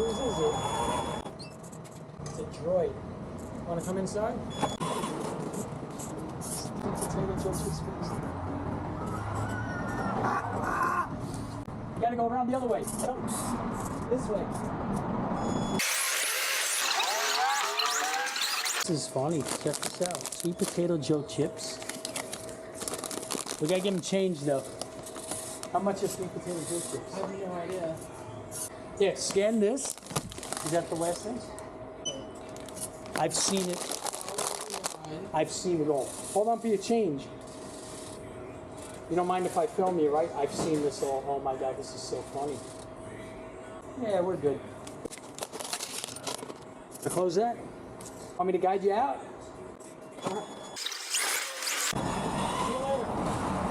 Whose is it? It's a droid. Want to come inside? You gotta go around the other way. No. This way. This is funny. Check this out. Sweet potato Joe chips. We gotta give them change though. How much is sweet potato Joe chips? I have no idea. Yeah, scan this. Is that the last thing? I've seen it. I've seen it all. Hold on for your change. You don't mind if I film you, right? I've seen this all. Oh my God, this is so funny. Yeah, we're good. Close that. Want me to guide you out?